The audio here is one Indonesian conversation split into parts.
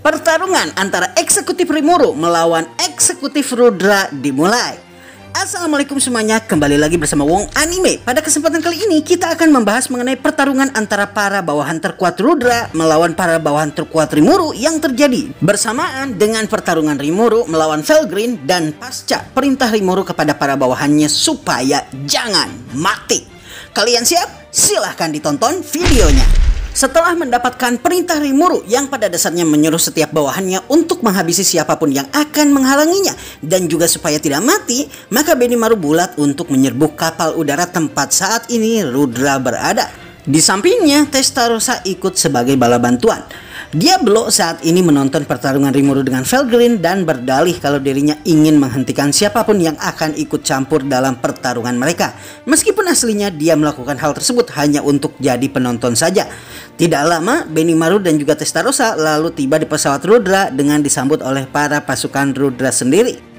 Pertarungan antara eksekutif Rimuru melawan eksekutif Rudra dimulai. Assalamualaikum semuanya, kembali lagi bersama Wong Anime. Pada kesempatan kali ini kita akan membahas mengenai pertarungan antara para bawahan terkuat Rudra melawan para bawahan terkuat Rimuru yang terjadi bersamaan dengan pertarungan Rimuru melawan Felgreen dan pasca perintah Rimuru kepada para bawahannya supaya jangan mati. Kalian siap? Silahkan ditonton videonya. Setelah mendapatkan perintah Rimuru yang pada dasarnya menyuruh setiap bawahannya untuk menghabisi siapapun yang akan menghalanginya dan juga supaya tidak mati, maka Benimaru bulat untuk menyerbu kapal udara tempat saat ini Rudra berada. Di sampingnya Testarossa ikut sebagai bala bantuan. Diablo saat ini menonton pertarungan Rimuru dengan Felgreen dan berdalih kalau dirinya ingin menghentikan siapapun yang akan ikut campur dalam pertarungan mereka. Meskipun aslinya dia melakukan hal tersebut hanya untuk jadi penonton saja. Tidak lama Benimaru dan juga Testarossa lalu tiba di pesawat Rudra dengan disambut oleh para pasukan Rudra sendiri.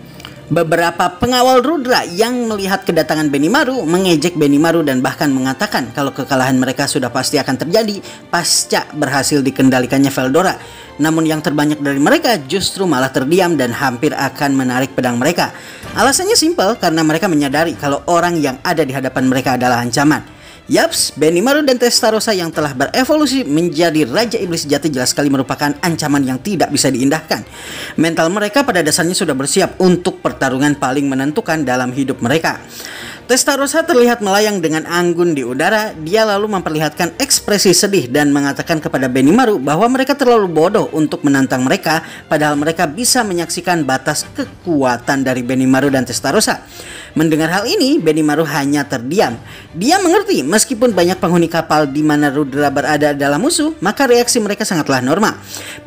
Beberapa pengawal Rudra yang melihat kedatangan Benimaru mengejek Benimaru dan bahkan mengatakan kalau kekalahan mereka sudah pasti akan terjadi pasca berhasil dikendalikannya Veldora. Namun yang terbanyak dari mereka justru malah terdiam dan hampir akan menarik pedang mereka. Alasannya simpel, karena mereka menyadari kalau orang yang ada di hadapan mereka adalah ancaman. Yaps, Benimaru dan Testarossa yang telah berevolusi menjadi Raja Iblis sejati jelas sekali merupakan ancaman yang tidak bisa diindahkan. Mental mereka pada dasarnya sudah bersiap untuk pertarungan paling menentukan dalam hidup mereka. Testarossa terlihat melayang dengan anggun di udara. Dia lalu memperlihatkan ekspresi sedih dan mengatakan kepada Benimaru bahwa mereka terlalu bodoh untuk menantang mereka, padahal mereka bisa menyaksikan batas kekuatan dari Benimaru dan Testarossa. Mendengar hal ini, Benimaru hanya terdiam. Dia mengerti meskipun banyak penghuni kapal di mana Rudra berada adalah musuh, maka reaksi mereka sangatlah normal.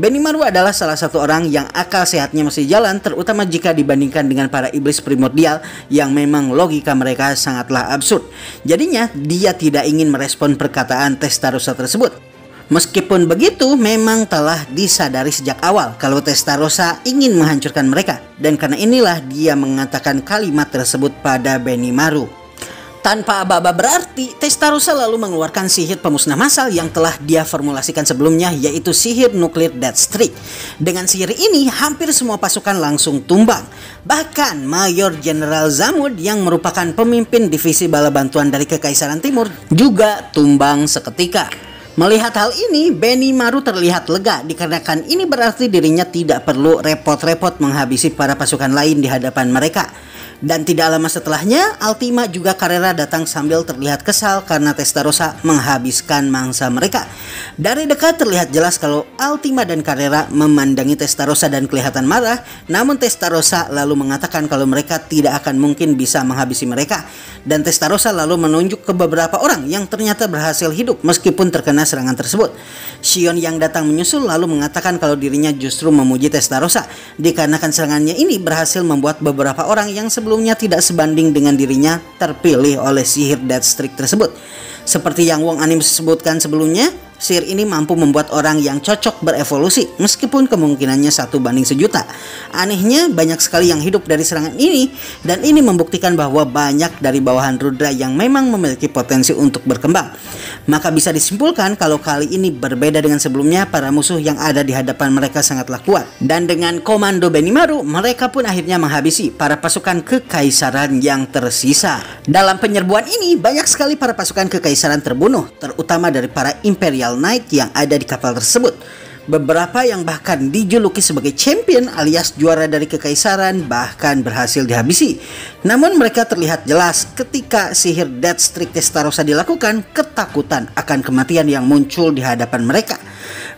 Benimaru adalah salah satu orang yang akal sehatnya masih jalan, terutama jika dibandingkan dengan para iblis primordial yang memang logika mereka sangatlah absurd. Jadinya dia tidak ingin merespon perkataan Testarossa tersebut. Meskipun begitu, memang telah disadari sejak awal kalau Testarossa ingin menghancurkan mereka, dan karena inilah dia mengatakan kalimat tersebut pada Benimaru. Tanpa aba-aba berarti, Testarossa lalu mengeluarkan sihir pemusnah massal yang telah dia formulasikan sebelumnya, yaitu sihir nuklir Deathstreak. Dengan sihir ini, hampir semua pasukan langsung tumbang. Bahkan Mayor Jenderal Zamud yang merupakan pemimpin divisi bala bantuan dari Kekaisaran Timur juga tumbang seketika. Melihat hal ini, Benimaru terlihat lega dikarenakan ini berarti dirinya tidak perlu repot-repot menghabisi para pasukan lain di hadapan mereka. Dan tidak lama setelahnya, Altima juga Carrera datang sambil terlihat kesal karena Testarossa menghabiskan mangsa mereka. Dari dekat terlihat jelas kalau Altima dan Carrera memandangi Testarossa dan kelihatan marah, namun Testarossa lalu mengatakan kalau mereka tidak akan mungkin bisa menghabisi mereka. Dan Testarossa lalu menunjuk ke beberapa orang yang ternyata berhasil hidup meskipun terkena serangan tersebut. Shion yang datang menyusul lalu mengatakan kalau dirinya justru memuji Testarossa dikarenakan serangannya ini berhasil membuat beberapa orang yang sebelumnya tidak sebanding dengan dirinya terpilih oleh sihir Deathstreak tersebut. Seperti yang Wong Anime sebutkan sebelumnya, sihir ini mampu membuat orang yang cocok berevolusi meskipun kemungkinannya 1:1.000.000. Anehnya banyak sekali yang hidup dari serangan ini, dan ini membuktikan bahwa banyak dari bawahan Rudra yang memang memiliki potensi untuk berkembang. Maka bisa disimpulkan kalau kali ini berbeda dengan sebelumnya, para musuh yang ada di hadapan mereka sangatlah kuat. Dan dengan komando Benimaru, mereka pun akhirnya menghabisi para pasukan kekaisaran yang tersisa. Dalam penyerbuan ini, banyak sekali para pasukan kekaisaran terbunuh, terutama dari para Imperial Knight yang ada di kapal tersebut. Beberapa yang bahkan dijuluki sebagai champion alias juara dari kekaisaran bahkan berhasil dihabisi. Namun mereka terlihat jelas ketika sihir Deathstreak Testarossa dilakukan, ketakutan akan kematian yang muncul di hadapan mereka.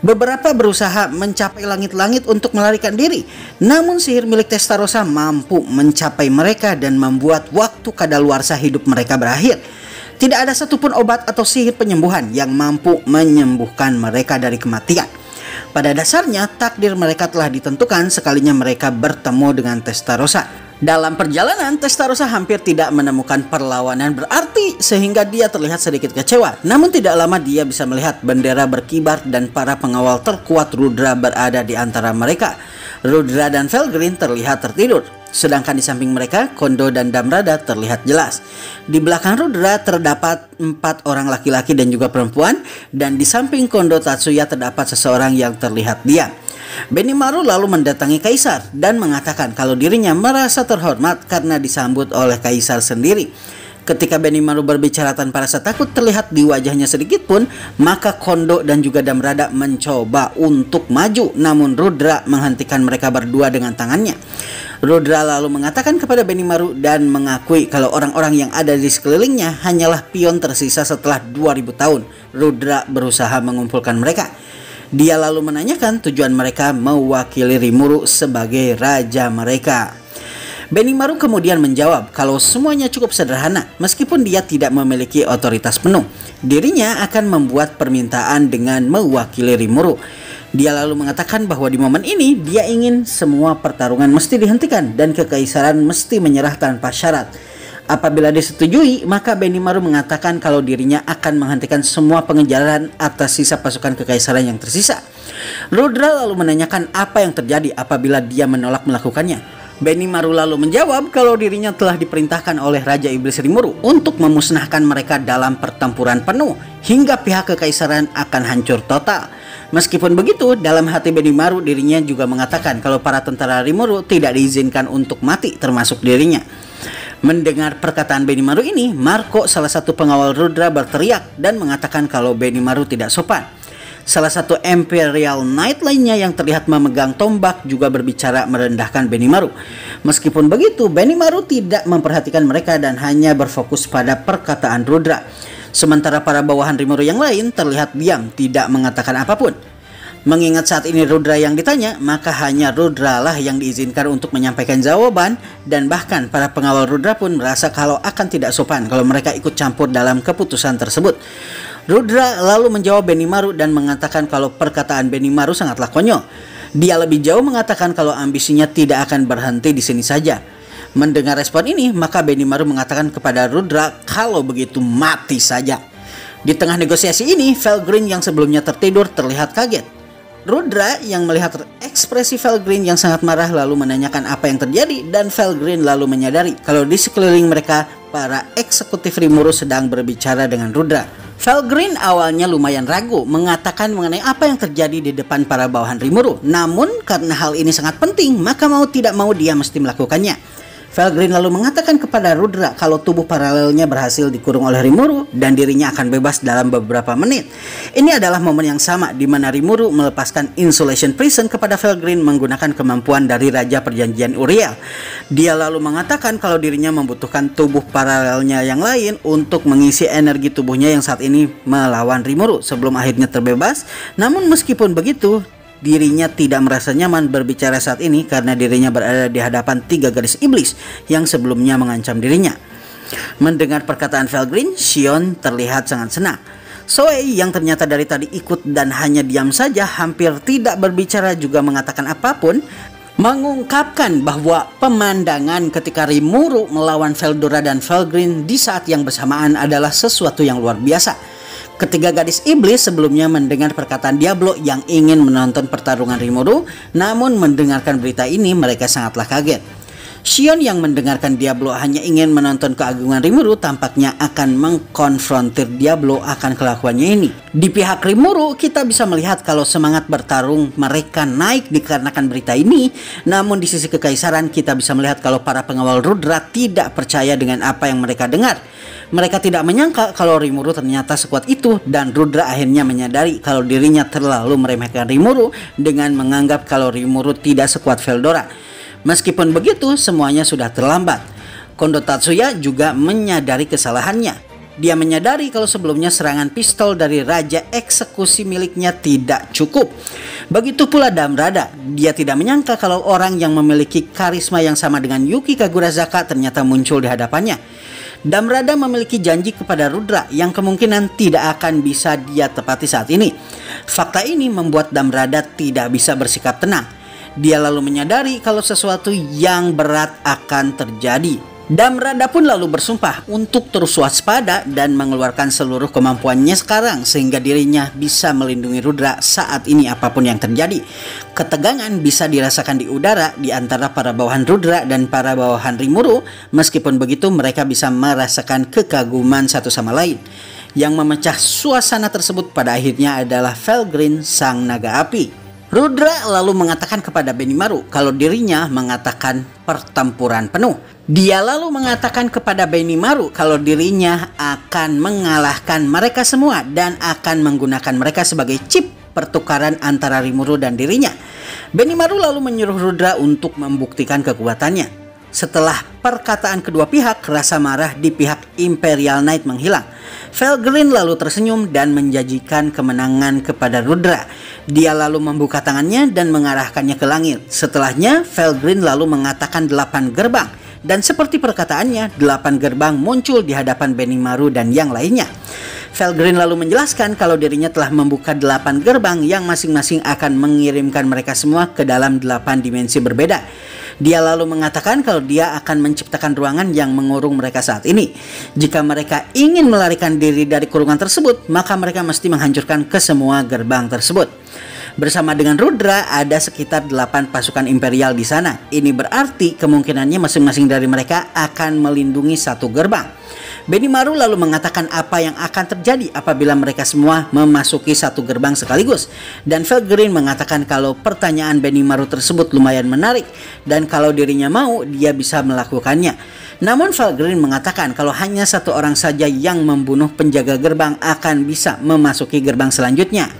Beberapa berusaha mencapai langit-langit untuk melarikan diri, namun sihir milik Testarossa mampu mencapai mereka dan membuat waktu kadaluarsa hidup mereka berakhir. Tidak ada satupun obat atau sihir penyembuhan yang mampu menyembuhkan mereka dari kematian. Pada dasarnya, takdir mereka telah ditentukan sekalinya mereka bertemu dengan Testarossa. Dalam perjalanan, Testarossa hampir tidak menemukan perlawanan berarti sehingga dia terlihat sedikit kecewa. Namun tidak lama dia bisa melihat bendera berkibar dan para pengawal terkuat Rudra berada di antara mereka. Rudra dan Felgreen terlihat tertidur. Sedangkan di samping mereka, Kondo dan Damrada terlihat jelas. Di belakang Rudra terdapat 4 orang laki-laki dan juga perempuan, dan di samping Kondo Tatsuya terdapat seseorang yang terlihat diam. Benimaru lalu mendatangi kaisar dan mengatakan kalau dirinya merasa terhormat karena disambut oleh kaisar sendiri. Ketika Benimaru berbicara tanpa rasa takut terlihat di wajahnya sedikit pun, maka Kondo dan juga Damrada mencoba untuk maju, namun Rudra menghentikan mereka berdua dengan tangannya. Rudra lalu mengatakan kepada Benimaru dan mengakui kalau orang-orang yang ada di sekelilingnya hanyalah pion tersisa setelah 2000 tahun Rudra berusaha mengumpulkan mereka. Dia lalu menanyakan tujuan mereka mewakili Rimuru sebagai raja mereka. Benimaru kemudian menjawab kalau semuanya cukup sederhana, meskipun dia tidak memiliki otoritas penuh. Dirinya akan membuat permintaan dengan mewakili Rimuru. Dia lalu mengatakan bahwa di momen ini dia ingin semua pertarungan mesti dihentikan dan kekaisaran mesti menyerah tanpa syarat. Apabila disetujui, maka Benimaru mengatakan kalau dirinya akan menghentikan semua pengejaran atas sisa pasukan kekaisaran yang tersisa. Rudra lalu menanyakan apa yang terjadi apabila dia menolak melakukannya. Benimaru lalu menjawab kalau dirinya telah diperintahkan oleh Raja Iblis Rimuru untuk memusnahkan mereka dalam pertempuran penuh hingga pihak kekaisaran akan hancur total. Meskipun begitu, dalam hati Benimaru dirinya juga mengatakan kalau para tentara Rimuru tidak diizinkan untuk mati termasuk dirinya. Mendengar perkataan Benimaru ini, Marco, salah satu pengawal Rudra, berteriak dan mengatakan kalau Benimaru tidak sopan. Salah satu Imperial Knight lainnya yang terlihat memegang tombak juga berbicara merendahkan Benimaru. Meskipun begitu, Benimaru tidak memperhatikan mereka dan hanya berfokus pada perkataan Rudra. Sementara para bawahan Rimuru yang lain terlihat diam, tidak mengatakan apapun. Mengingat saat ini Rudra yang ditanya, maka hanya Rudra lah yang diizinkan untuk menyampaikan jawaban, dan bahkan para pengawal Rudra pun merasa kalau akan tidak sopan kalau mereka ikut campur dalam keputusan tersebut. Rudra lalu menjawab Benimaru dan mengatakan kalau perkataan Benimaru sangatlah konyol. Dia lebih jauh mengatakan kalau ambisinya tidak akan berhenti di sini saja. Mendengar respon ini, maka Benimaru mengatakan kepada Rudra kalau begitu mati saja. Di tengah negosiasi ini, Felgreen yang sebelumnya tertidur terlihat kaget. Rudra yang melihat ekspresi Felgreen yang sangat marah lalu menanyakan apa yang terjadi, dan Felgreen lalu menyadari kalau di sekeliling mereka para eksekutif Rimuru sedang berbicara dengan Rudra. Felgreen awalnya lumayan ragu mengatakan mengenai apa yang terjadi di depan para bawahan Rimuru. Namun karena hal ini sangat penting, maka mau tidak mau dia mesti melakukannya. Felgreen lalu mengatakan kepada Rudra kalau tubuh paralelnya berhasil dikurung oleh Rimuru dan dirinya akan bebas dalam beberapa menit. Ini adalah momen yang sama di mana Rimuru melepaskan Insulation Prison kepada Felgreen menggunakan kemampuan dari Raja Perjanjian Uriel. Dia lalu mengatakan kalau dirinya membutuhkan tubuh paralelnya yang lain untuk mengisi energi tubuhnya yang saat ini melawan Rimuru sebelum akhirnya terbebas. Namun meskipun begitu, dirinya tidak merasa nyaman berbicara saat ini karena dirinya berada di hadapan 3 gadis iblis yang sebelumnya mengancam dirinya. Mendengar perkataan Felgreen, Shion terlihat sangat senang. Soei yang ternyata dari tadi ikut dan hanya diam saja, hampir tidak berbicara juga mengatakan apapun, mengungkapkan bahwa pemandangan ketika Rimuru melawan Veldora dan Felgreen di saat yang bersamaan adalah sesuatu yang luar biasa. Ketiga gadis iblis sebelumnya mendengar perkataan Diablo yang ingin menonton pertarungan Rimuru, namun mendengarkan berita ini mereka sangatlah kaget. Shion yang mendengarkan Diablo hanya ingin menonton keagungan Rimuru tampaknya akan mengkonfrontir Diablo akan kelakuannya ini. Di pihak Rimuru kita bisa melihat kalau semangat bertarung mereka naik dikarenakan berita ini, namun di sisi kekaisaran kita bisa melihat kalau para pengawal Rudra tidak percaya dengan apa yang mereka dengar. Mereka tidak menyangka kalau Rimuru ternyata sekuat itu, dan Rudra akhirnya menyadari kalau dirinya terlalu meremehkan Rimuru dengan menganggap kalau Rimuru tidak sekuat Veldora. Meskipun begitu, semuanya sudah terlambat. Kondo Tatsuya juga menyadari kesalahannya. Dia menyadari kalau sebelumnya serangan pistol dari Raja Eksekusi miliknya tidak cukup. Begitu pula Damrada. Dia tidak menyangka kalau orang yang memiliki karisma yang sama dengan Yuki Kagurazaka ternyata muncul di hadapannya. Damrada memiliki janji kepada Rudra yang kemungkinan tidak akan bisa dia tepati saat ini. Fakta ini membuat Damrada tidak bisa bersikap tenang. Dia lalu menyadari kalau sesuatu yang berat akan terjadi. Damrada pun lalu bersumpah untuk terus waspada dan mengeluarkan seluruh kemampuannya sekarang sehingga dirinya bisa melindungi Rudra saat ini apapun yang terjadi. Ketegangan bisa dirasakan di udara di antara para bawahan Rudra dan para bawahan Rimuru. Meskipun begitu mereka bisa merasakan kekaguman satu sama lain. Yang memecah suasana tersebut pada akhirnya adalah Felgreen sang naga api. Rudra lalu mengatakan kepada Benimaru kalau dirinya mengatakan pertempuran penuh. Dia lalu mengatakan kepada Benimaru kalau dirinya akan mengalahkan mereka semua dan akan menggunakan mereka sebagai chip pertukaran antara Rimuru dan dirinya. Benimaru lalu menyuruh Rudra untuk membuktikan kekuatannya. Setelah perkataan kedua pihak, rasa marah di pihak Imperial Knight menghilang. Felgreen lalu tersenyum dan menjanjikan kemenangan kepada Rudra. Dia lalu membuka tangannya dan mengarahkannya ke langit. Setelahnya, Felgreen lalu mengatakan 8 gerbang. Dan seperti perkataannya, 8 gerbang muncul di hadapan Benimaru dan yang lainnya. Felgreen lalu menjelaskan kalau dirinya telah membuka 8 gerbang yang masing-masing akan mengirimkan mereka semua ke dalam 8 dimensi berbeda. Dia lalu mengatakan kalau dia akan menciptakan ruangan yang mengurung mereka saat ini. Jika mereka ingin melarikan diri dari kurungan tersebut, maka mereka mesti menghancurkan ke semua gerbang tersebut. Bersama dengan Rudra ada sekitar 8 pasukan imperial di sana. Ini berarti kemungkinannya masing-masing dari mereka akan melindungi satu gerbang. Benimaru lalu mengatakan apa yang akan terjadi apabila mereka semua memasuki satu gerbang sekaligus. Dan Felgreen mengatakan kalau pertanyaan Benimaru tersebut lumayan menarik dan kalau dirinya mau dia bisa melakukannya. Namun Felgreen mengatakan kalau hanya satu orang saja yang membunuh penjaga gerbang akan bisa memasuki gerbang selanjutnya.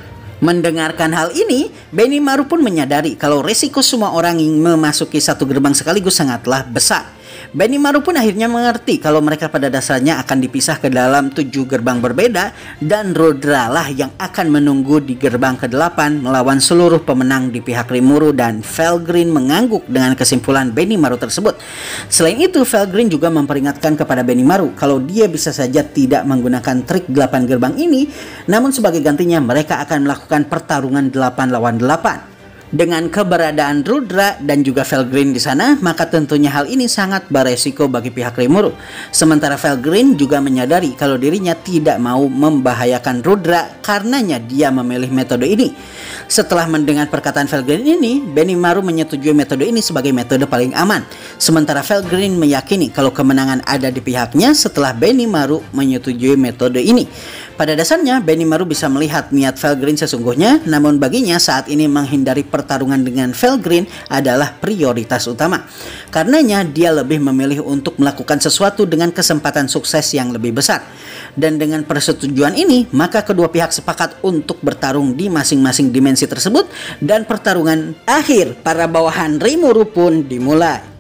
Mendengarkan hal ini, Benimaru pun menyadari kalau resiko semua orang yang memasuki satu gerbang sekaligus sangatlah besar. Benimaru pun akhirnya mengerti kalau mereka pada dasarnya akan dipisah ke dalam 7 gerbang berbeda dan Rudra lah yang akan menunggu di gerbang ke-8 melawan seluruh pemenang di pihak Rimuru dan Felgreen mengangguk dengan kesimpulan Benimaru tersebut. Selain itu, Felgreen juga memperingatkan kepada Benimaru kalau dia bisa saja tidak menggunakan trik 8 gerbang ini, namun sebagai gantinya mereka akan melakukan pertarungan 8 lawan 8. Dengan keberadaan Rudra dan juga Felgreen di sana, maka tentunya hal ini sangat beresiko bagi pihak Rimuru. Sementara Felgreen juga menyadari kalau dirinya tidak mau membahayakan Rudra karenanya dia memilih metode ini. Setelah mendengar perkataan Felgreen ini, Benimaru menyetujui metode ini sebagai metode paling aman. Sementara Felgreen meyakini kalau kemenangan ada di pihaknya setelah Benimaru menyetujui metode ini. Pada dasarnya, Benimaru bisa melihat niat Felgreen sesungguhnya, namun baginya saat ini menghindari pertarungan dengan Felgreen adalah prioritas utama. Karenanya, dia lebih memilih untuk melakukan sesuatu dengan kesempatan sukses yang lebih besar. Dan dengan persetujuan ini, maka kedua pihak sepakat untuk bertarung di masing-masing dimensi tersebut dan pertarungan akhir para bawahan Rimuru pun dimulai.